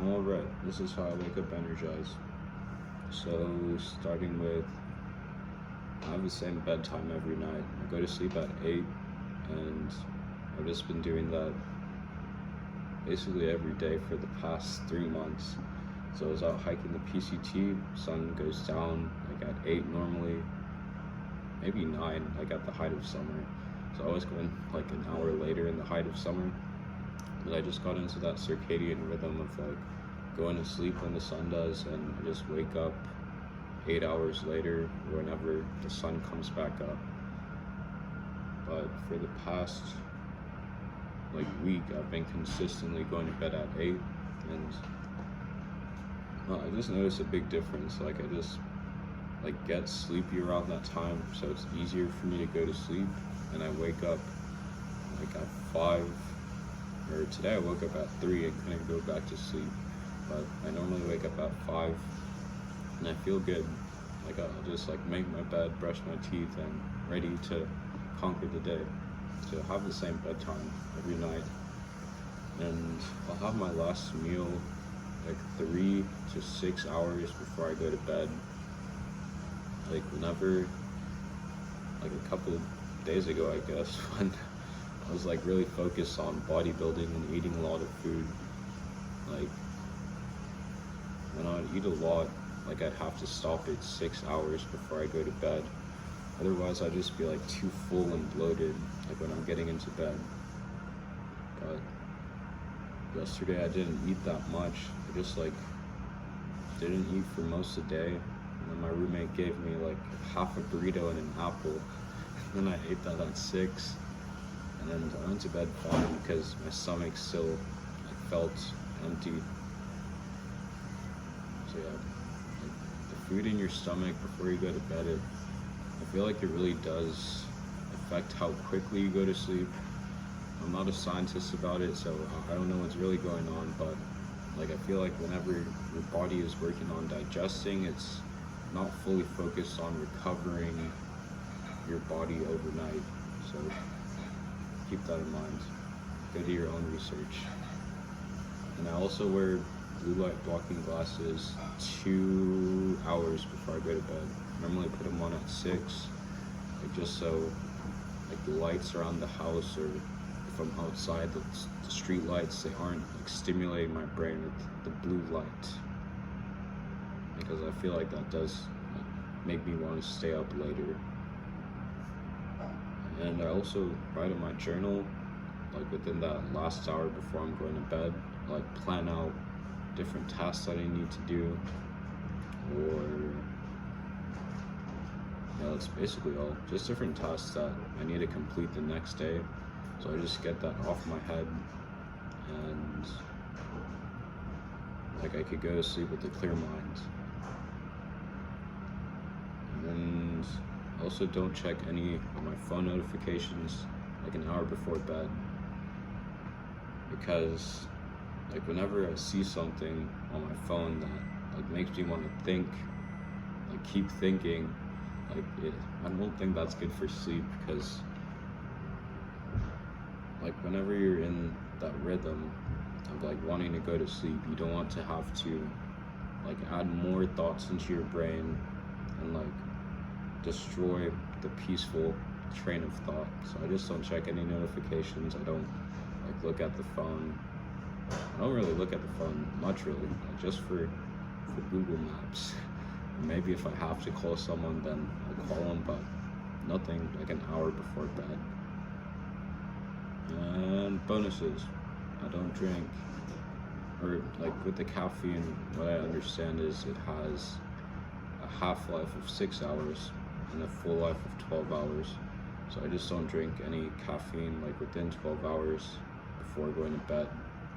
Alright, this is how I wake up energized. So, starting with, I have the same bedtime every night. I go to sleep at 8, and I've just been doing that basically every day for the past 3 months. So I was out hiking the PCT, sun goes down like at 8 normally, maybe 9, like at the height of summer. So I always go in like an hour later in the height of summer. But I just got into that circadian rhythm of like going to sleep when the sun does, and I just wake up 8 hours later whenever the sun comes back up. But for the past like week, I've been consistently going to bed at 8, and I just noticed a big difference. Like I just like get sleepy around that time, so it's easier for me to go to sleep, and I wake up like at 5, or today I woke up at 3 and couldn't go back to sleep, but I normally wake up at 5 and I feel good. Like I'll just like make my bed, brush my teeth, and ready to conquer the day. So I have the same bedtime every night, and I'll have my last meal like 3 to 6 hours before I go to bed. Like whenever, like a couple days ago I guess, when I was like really focused on bodybuilding and eating a lot of food, like when I would eat a lot, like I'd have to stop at 6 hours before I go to bed. Otherwise I'd just be like too full and bloated, like when I'm getting into bed. But yesterday I didn't eat that much. I just like didn't eat for most of the day. And then my roommate gave me like half a burrito and an apple. And then I ate that at 6. And then I went to bed fine because my stomach still like felt empty. So yeah, like the food in your stomach before you go to bed, I feel like it really does affect how quickly you go to sleep. I'm not a scientist about it, so I don't know what's really going on, but like I feel like whenever your body is working on digesting, it's not fully focused on recovering your body overnight. So keep that in mind. Go do your own research. And I also wear blue light blocking glasses 2 hours before I go to bed. Normally put them on at 6, like just so like the lights around the house, or if I'm outside, the street lights, they aren't like stimulating my brain with the blue light, because I feel like that does like make me want to stay up later. And I also write in my journal, like within that last hour before I'm going to bed, like plan out different tasks that I need to do, or yeah, that's basically all. Just different tasks that I need to complete the next day. So I just get that off my head, and like I could go to sleep with a clear mind. And also don't check any of my phone notifications like an hour before bed, because like whenever I see something on my phone that like makes me want to think, like keep thinking, I don't think that's good for sleep, because like whenever you're in that rhythm of like wanting to go to sleep, you don't want to have to like add more thoughts into your brain and like destroy the peaceful train of thought. So I just don't check any notifications. I don't like look at the phone. I don't really look at the phone much, really, like just for Google Maps. Maybe if I have to call someone, then I'll call them, but nothing like an hour before bed. And bonuses, I don't drink, or like with the caffeine, what I understand is it has a half-life of 6 hours and a full life of 12 hours. So I just don't drink any caffeine like within 12 hours before going to bed.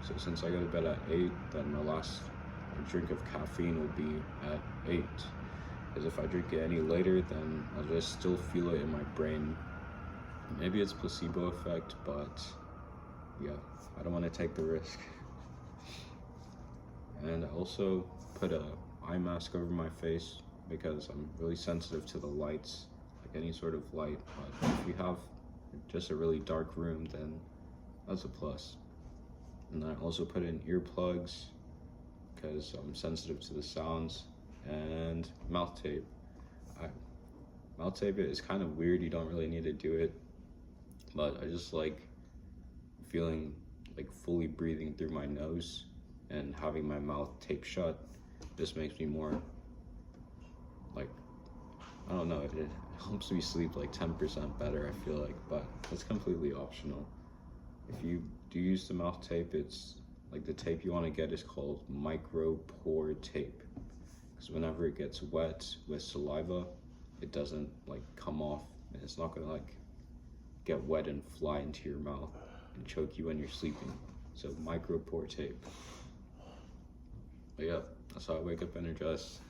So since I go to bed at 8, then my last drink of caffeine will be at 8. Because if I drink it any later, then I'll just still feel it in my brain. Maybe it's placebo effect, but yeah, I don't want to take the risk. And I also put a eye mask over my face because I'm really sensitive to the lights, like any sort of light. But if you have just a really dark room, then that's a plus. And I also put in earplugs because I'm sensitive to the sounds. And mouth tape. I, Mouth tape is kind of weird. You don't really need to do it, but I just like feeling like fully breathing through my nose, and having my mouth taped shut just makes me more like, I don't know, it helps me sleep like 10% better, I feel like, but it's completely optional. If you do use the mouth tape, it's like the tape you want to get is called micro pore tape, because whenever it gets wet with saliva, it doesn't like come off, and it's not gonna like get wet and fly into your mouth and choke you when you're sleeping. So micro pore tape. But yeah, that's how I wake up energized.